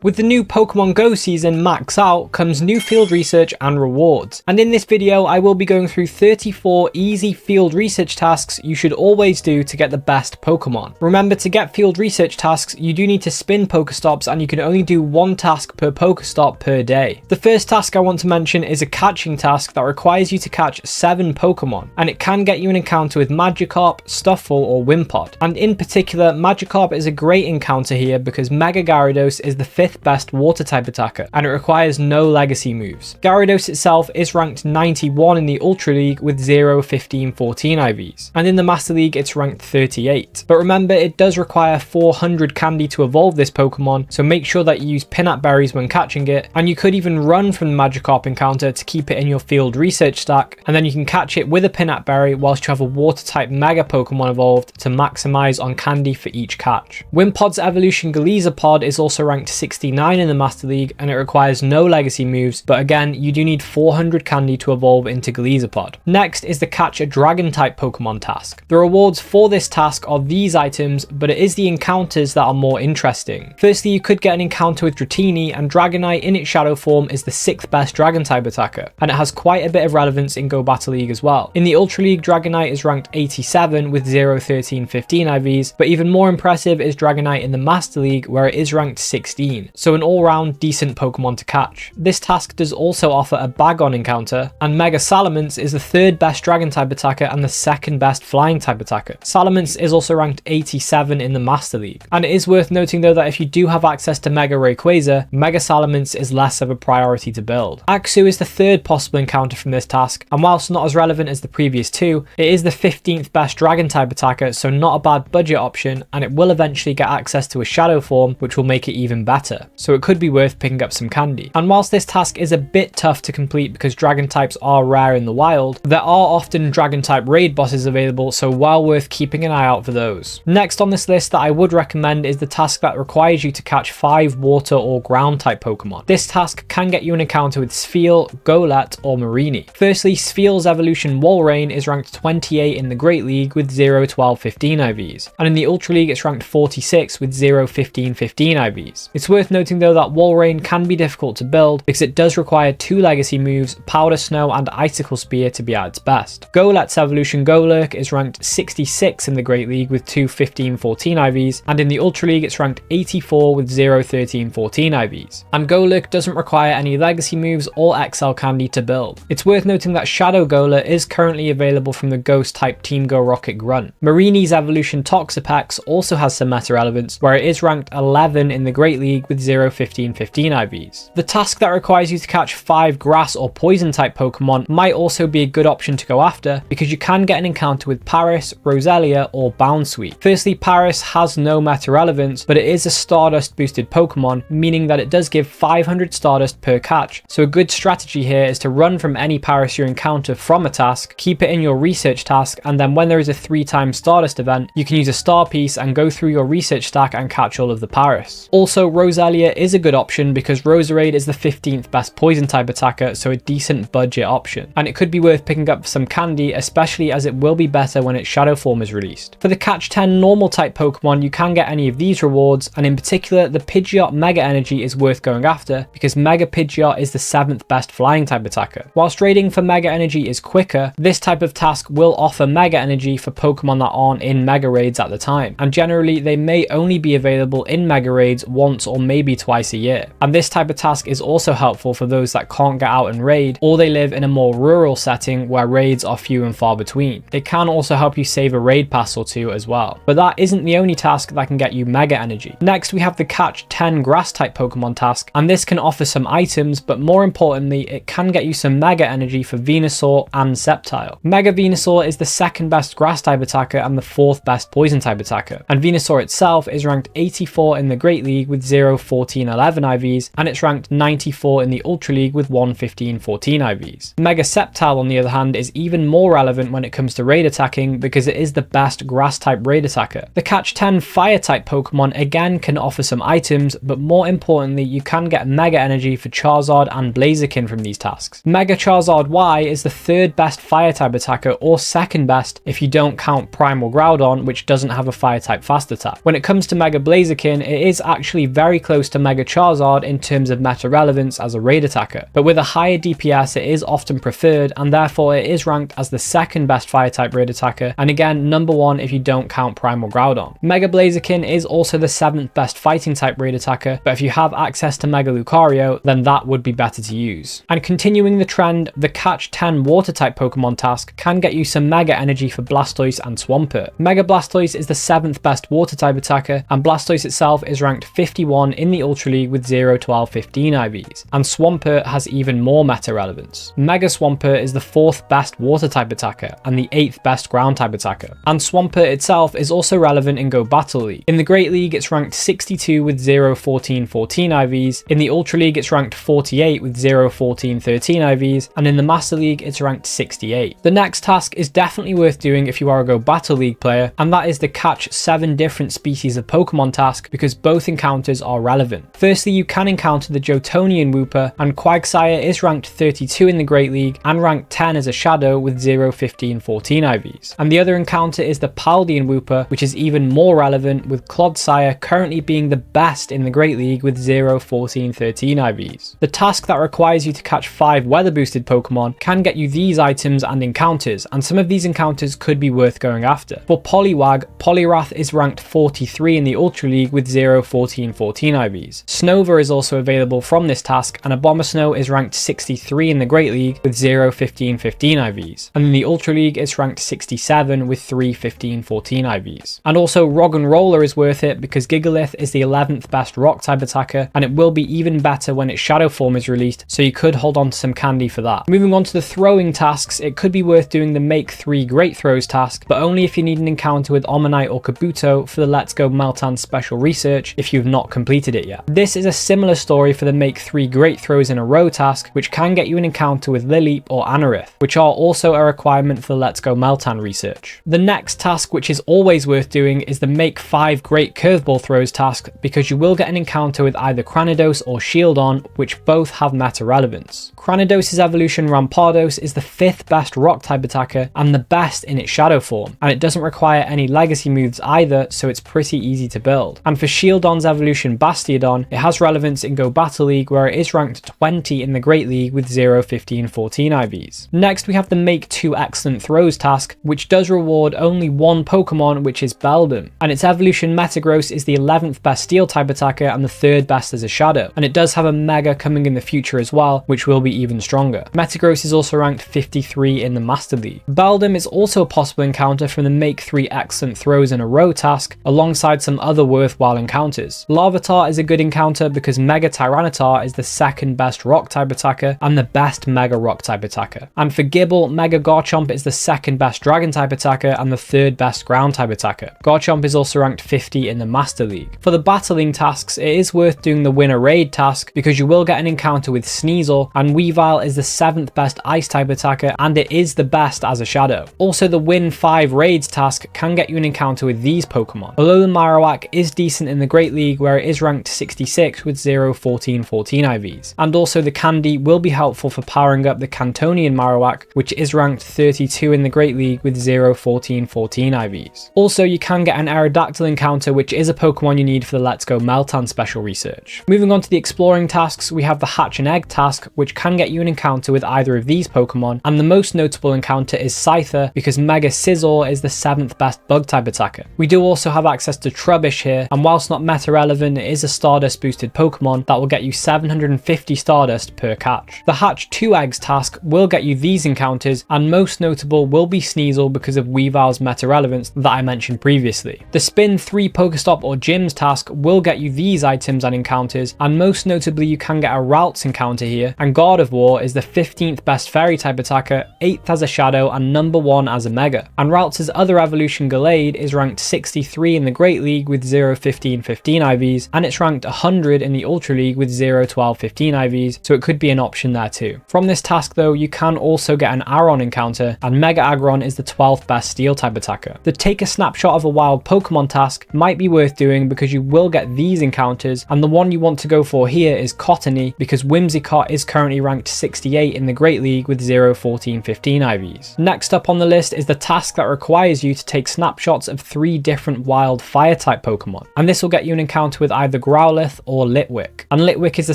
With the new Pokemon Go season max out comes new field research and rewards, and in this video I will be going through 34 easy field research tasks you should always do to get the best Pokemon. Remember, to get field research tasks you do need to spin Pokestops, and you can only do one task per Pokestop per day. The first task I want to mention is a catching task that requires you to catch 7 Pokemon, and it can get you an encounter with Magikarp, Stufful or Wimpod. And in particular, Magikarp is a great encounter here because Mega Gyarados is the 5th best water type attacker, and it requires no legacy moves. Gyarados itself is ranked 91 in the Ultra League with 0, 15, 14 IVs, and in the Master League it's ranked 38. But remember, it does require 400 candy to evolve this Pokemon, so make sure that you use Pinap Berries when catching it, and you could even run from the Magikarp encounter to keep it in your field research stack, and then you can catch it with a Pinap Berry whilst you have a water type Mega Pokemon evolved to maximize on candy for each catch. Wimpod's evolution Galizapod is also ranked 69 in the Master League, and it requires no legacy moves, but again you do need 400 candy to evolve into Galizapod. Next is the catch a dragon type Pokemon task. The rewards for this task are these items, but it is the encounters that are more interesting. Firstly, you could get an encounter with Dratini, and Dragonite in its shadow form is the 6th best dragon type attacker, and it has quite a bit of relevance in Go Battle League as well. In the Ultra League, Dragonite is ranked 87 with 0, 13, 15 IVs, but even more impressive is Dragonite in the Master League, where it is ranked 16. So an all-round decent Pokemon to catch. This task does also offer a Bagon encounter, and Mega Salamence is the 3rd best dragon type attacker and the 2nd best flying type attacker. Salamence is also ranked 87 in the Master League. And it is worth noting though that if you do have access to Mega Rayquaza, Mega Salamence is less of a priority to build. Axew is the 3rd possible encounter from this task, and whilst not as relevant as the previous two, it is the 15th best dragon type attacker, so not a bad budget option, and it will eventually get access to a shadow form which will make it even better. So it could be worth picking up some candy. And whilst this task is a bit tough to complete because dragon types are rare in the wild, there are often dragon type raid bosses available, so well worth keeping an eye out for those. Next on this list that I would recommend is the task that requires you to catch 5 water or ground type Pokemon. This task can get you an encounter with Spheal, Golett or Mareanie. Firstly, Spheal's evolution Walrein is ranked 28 in the Great League with 0, 12, 15 IVs, and in the Ultra League it's ranked 46 with 0, 15, 15 IVs. It's worth noting though that Walrein can be difficult to build because it does require 2 legacy moves, Powder Snow and Icicle Spear, to be at its best. Golett's evolution Golurk is ranked 66 in the Great League with 2, 15, 14 IVs, and in the Ultra League it's ranked 84 with 0, 13, 14 IVs. And Golurk doesn't require any legacy moves or XL candy to build. It's worth noting that Shadow Golurk is currently available from the Ghost type Team Go Rocket Grunt. Marienie's evolution Toxapex also has some meta relevance, where it is ranked 11 in the Great League with 0, 15, 15 IVs. The task that requires you to catch 5 grass or poison type Pokemon might also be a good option to go after, because you can get an encounter with Paris, Roselia or Bounsweet. Firstly, Paris has no meta relevance, but it is a Stardust boosted Pokemon, meaning that it does give 500 Stardust per catch, so a good strategy here is to run from any Paris you encounter from a task, keep it in your research task, and then when there is a 3-time Stardust event, you can use a star piece and go through your research stack and catch all of the Paris. Also, Roselia is a good option because Roserade is the 15th best poison type attacker, so a decent budget option, and it could be worth picking up some candy, especially as it will be better when its shadow form is released. For the catch 10 normal type Pokemon, you can get any of these rewards, and in particular the Pidgeot Mega Energy is worth going after because Mega Pidgeot is the 7th best flying type attacker. Whilst raiding for Mega Energy is quicker, this type of task will offer Mega Energy for Pokemon that aren't in Mega Raids at the time, and generally they may only be available in Mega Raids once or maybe twice a year. And this type of task is also helpful for those that can't get out and raid, or they live in a more rural setting where raids are few and far between. It can also help you save a raid pass or two as well. But that isn't the only task that can get you Mega Energy. Next we have the catch 10 grass type Pokemon task, and this can offer some items, but more importantly it can get you some Mega Energy for Venusaur and Sceptile. Mega Venusaur is the 2nd best grass type attacker and the 4th best poison type attacker, and Venusaur itself is ranked 84 in the Great League with 0, 14, 11 IVs, and it's ranked 94 in the Ultra League with 1, 15, 14 IVs. Mega Sceptile on the other hand is even more relevant when it comes to raid attacking because it is the best grass type raid attacker. The catch 10 fire type Pokemon again can offer some items, but more importantly you can get Mega Energy for Charizard and Blaziken from these tasks. Mega Charizard Y is the 3rd best fire type attacker, or 2nd best if you don't count Primal Groudon, which doesn't have a fire type fast attack. When it comes to Mega Blaziken, it is actually very close close to Mega Charizard in terms of meta relevance as a raid attacker, but with a higher DPS it is often preferred, and therefore it is ranked as the second best fire type raid attacker, and again number 1 if you don't count Primal Groudon. Mega Blaziken is also the 7th best fighting type raid attacker, but if you have access to Mega Lucario, then that would be better to use. And continuing the trend, the catch 10 water type Pokemon task can get you some Mega Energy for Blastoise and Swampert. Mega Blastoise is the 7th best water type attacker, and Blastoise itself is ranked 51 in the Ultra League with 0, 12, 15 IVs, and Swampert has even more meta relevance. Mega Swampert is the 4th best water type attacker and the 8th best ground type attacker, and Swampert itself is also relevant in Go Battle League. In the Great League it's ranked 62 with 0, 14, 14 IVs, in the Ultra League it's ranked 48 with 0, 14, 13 IVs, and in the Master League it's ranked 68. The next task is definitely worth doing if you are a Go Battle League player, and that is the catch 7 different species of Pokemon task, because both encounters are relevant. Firstly, you can encounter the Jotonian Wooper, and Quagsire is ranked 32 in the Great League and ranked 10 as a Shadow with 0, 15, 14 IVs. And the other encounter is the Paldean Wooper, which is even more relevant, with Clodsire currently being the best in the Great League with 0, 14, 13 IVs. The task that requires you to catch 5 weather boosted Pokemon can get you these items and encounters, and some of these encounters could be worth going after. For Poliwag, Poliwrath is ranked 43 in the Ultra League with 0, 14, 14 IVs. Snover is also available from this task, and Abomasnow is ranked 63 in the Great League with 0, 15, 15 IVs. And in the Ultra League it's ranked 67 with 3, 15, 14 IVs. And also Roggenrola is worth it because Gigalith is the 11th best rock type attacker, and it will be even better when its shadow form is released, so you could hold on to some candy for that. Moving on to the throwing tasks, it could be worth doing the Make 3 Great Throws task, but only if you need an encounter with Omanyte or Kabuto for the Let's Go Meltan special research if you've not completed it yet. This is a similar story for the Make 3 Great Throws in a row task, which can get you an encounter with Lileep or Anorith, which are also a requirement for the Let's Go Meltan research. The next task, which is always worth doing, is the Make 5 Great Curveball Throws task, because you will get an encounter with either Cranidos or Shieldon, which both have meta relevance. Cranidos' evolution Rampardos is the 5th best rock type attacker and the best in its shadow form, and it doesn't require any legacy moves either, so it's pretty easy to build. And for Shieldon's evolution Bastiodon, it has relevance in Go Battle League, where it is ranked 20 in the Great League with 0, 15, 14 IVs. Next we have the Make 2 Excellent Throws task, which does reward only one Pokemon, which is Beldum, and its evolution Metagross is the 11th best steel type attacker and the 3rd best as a shadow, and it does have a Mega coming in the future as well, which will be even stronger. Metagross is also ranked 53 in the Master League. Beldum is also a possible encounter from the Make 3 Excellent Throws in a row task, alongside some other worthwhile encounters. Larvitar is a good encounter because Mega Tyranitar is the 2nd best rock type attacker and the best Mega rock type attacker. And for Gible, Mega Garchomp is the 2nd best dragon type attacker and the 3rd best ground type attacker. Garchomp is also ranked 50 in the Master League. For the battling tasks, it is worth doing the Win a Raid task because you will get an encounter with Sneasel, and Weavile is the 7th best ice type attacker and it is the best as a shadow. Also, the Win 5 Raids task can get you an encounter with these Pokemon. Although the Marowak is decent in the Great League, where it is ranked 66 with 0, 14, 14 IVs. And also the Candy will be helpful for powering up the Cantonian Marowak, which is ranked 32 in the Great League with 0, 14, 14 IVs. Also, you can get an Aerodactyl encounter, which is a Pokemon you need for the Let's Go Meltan special research. Moving on to the exploring tasks, we have the Hatch an Egg task, which can get you an encounter with either of these Pokemon, and the most notable encounter is Scyther because Mega Scizor is the 7th best bug type attacker. We do also have access to Trubbish here, and whilst not meta relevant, it is a Stardust boosted Pokemon that will get you 750 Stardust per catch. The Hatch 2 Eggs task will get you these encounters, and most notable will be Sneasel because of Weavile's meta relevance that I mentioned previously. The Spin 3 Pokestop or Gyms task will get you these items and encounters, and most notably you can get a Ralts encounter here, and Gardevoir is the 15th best fairy type attacker, 8th as a shadow and number 1 as a mega. And Ralts' other evolution Gallade is ranked 63 in the Great League with 0, 15, 15 IVs, and it's ranked 100 in the Ultra League with 0, 12, 15 IVs, so it could be an option there too. From this task though, you can also get an Aron encounter, and Mega Aggron is the 12th best steel type attacker. The Take a Snapshot of a Wild Pokemon task might be worth doing because you will get these encounters, and the one you want to go for here is Cottony because Whimsicott is currently ranked 68 in the Great League with 0, 14, 15 IVs. Next up on the list is the task that requires you to take snapshots of 3 different wild fire type Pokemon, and this will get you an encounter with either Growlithe or Litwick. And Litwick is a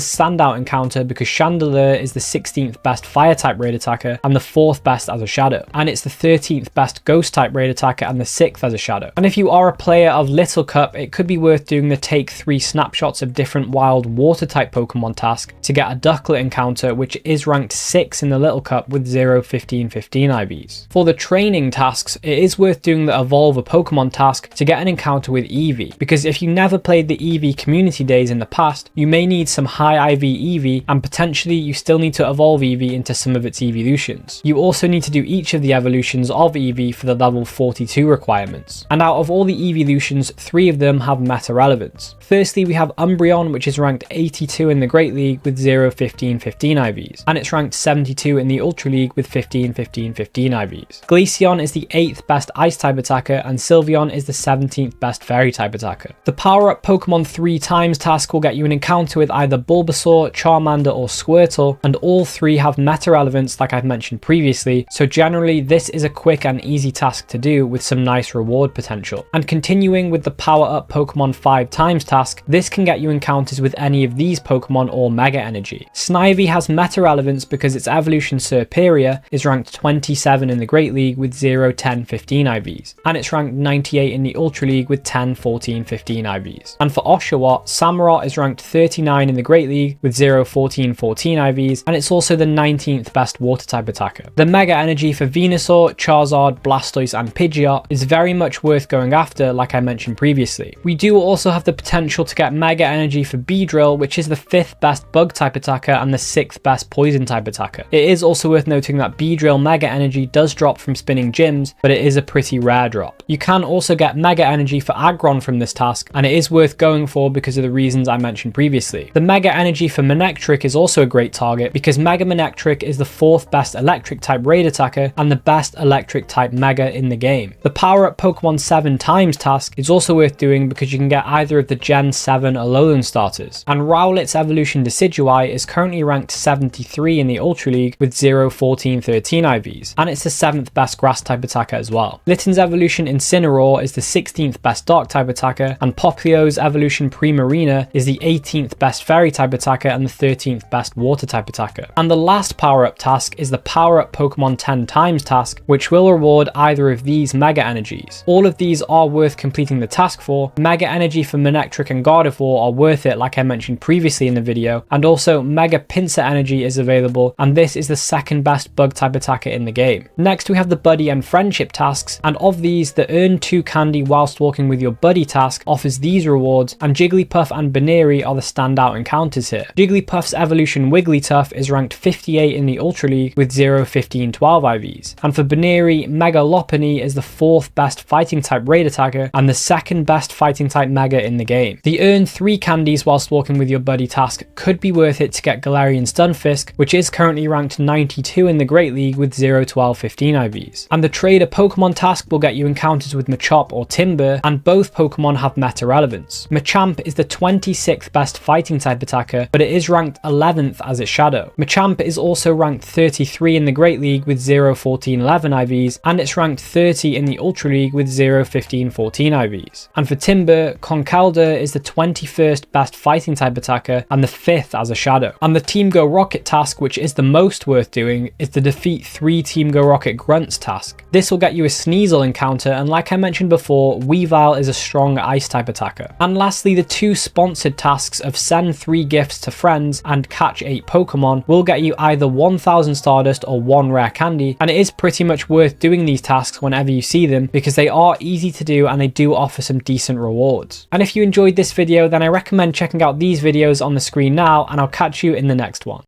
standout encounter because Chandelure is the 16th best fire type raid attacker and the 4th best as a shadow. And it's the 13th best ghost type raid attacker and the 6th as a shadow. And if you are a player of Little Cup, it could be worth doing the take 3 snapshots of different wild water type Pokemon task to get a Ducklet encounter, which is ranked 6 in the Little Cup with 0, 15, 15 IVs. For the training tasks, it is worth doing the Evolve a Pokemon task to get an encounter with Eevee, because if you never played the Eevee community days in the past, you may need some high IV Eevee, and potentially you still need to evolve Eevee into some of its evolutions. You also need to do each of the evolutions of Eevee for the level 42 requirements. And out of all the evolutions, 3 of them have meta relevance. Firstly, we have Umbreon, which is ranked 82 in the Great League with 0, 15, 15 IVs, and it's ranked 72 in the Ultra League with 15, 15, 15 IVs. Glaceon is the 8th best Ice type attacker, and Sylveon is the 17th best Fairy type attacker. The Power Up Pokemon 3 times task will get you an encounter with either Bulbasaur, Charmander or Squirtle, and all 3 have meta relevance like I've mentioned previously, so generally this is a quick and easy task to do with some nice reward potential. And continuing with the Power Up Pokemon 5 times task, this can get you encounters with any of these Pokemon or Mega Energy. Snivy has meta relevance because its evolution Serperior is ranked 27 in the Great League with 0, 10, 15 IVs, and it's ranked 98 in the Ultra League with 10, 14, 15 IVs. And for Oshawott, Samurott is ranked 39 in the Great League with 0, 14, 14 IVs, and it's also the 19th best water type attacker. The Mega Energy for Venusaur, Charizard, Blastoise and Pidgeot is very much worth going after like I mentioned previously. We do also have the potential to get Mega Energy for Beedrill, which is the 5th best bug type attacker and the 6th best poison type attacker. It is also worth noting that Beedrill Mega Energy does drop from spinning gyms, but it is a pretty rare drop. You can also get Mega Energy for Aggron from this task, and it is worth going for because of the reasons I mentioned previously. The Mega Energy for Manectric is also a great target because Mega Manectric is the 4th best electric type raid attacker and the best electric type Mega in the game. The Power Up Pokemon 7 times task is also worth doing because you can get either of the Gen 7 Alolan starters. And Rowlet's evolution Decidueye is currently ranked 73 in the Ultra League with 0, 14, 13 IVs, and it's the 7th best grass type attacker as well. Litten's evolution Incineroar is the 16th best dark type attacker, and Poplio's evolution Primarina is the 18th best fairy type attacker and the 13th best water type attacker. And the last power up task is the Power Up Pokemon 10 times task, which will reward either of these Mega Energies. All of these are worth completing the task for. Mega Energy for Manectric and Gardevoir are worth it like I mentioned previously in the video, and also Mega Pinsir Energy is available, and this is the 2nd best bug type attacker in the game. Next we have the Buddy and Friendship tasks, and of these the Earn 2 candy whilst walking with your buddy task offers these rewards, and Jigglypuff and Baneri are the standout encounters here. Jigglypuff's evolution Wigglytuff is ranked 58 in the Ultra League with 0, 15, 12 IVs, and for Baneri, Mega Lopunny is the 4th best fighting type raid attacker and the 2nd best fighting type Mega in the game. The Earn 3 candies whilst walking with your buddy task could be worth it to get Galarian Stunfisk, which is currently ranked 92 in the Great League with 0, 12, 15 IVs. And the Trade a Pokemon task will get you encounters with Machop or Timburr, and both Pokemon have meta relevance. Machamp is the 26th best fighting type attacker, but it is ranked 11th as its shadow. Machamp is also ranked 33 in the Great League with 0, 14, 11 IVs, and it's ranked 30 in the Ultra League with 0, 15, 14 IVs. And for Timburr, Conkeldurr is the 21st best fighting type attacker and the 5th as a shadow. And the Team Go Rocket task, which is the most worth doing, is the defeat 3 Team Go Rocket Grunts task. This will get you a Sneasel encounter, and like I mentioned before, Weavile is a strong ice type attacker. And lastly, the 2 sponsored tasks of send 3 gifts to friends and catch 8 Pokemon will get you either 1000 Stardust or 1 rare candy, and it is pretty much worth doing these tasks whenever you see them because they are easy to do and they do offer some decent rewards. And if you enjoyed this video, then I recommend checking out these videos on the screen now, and I'll catch you in the next one.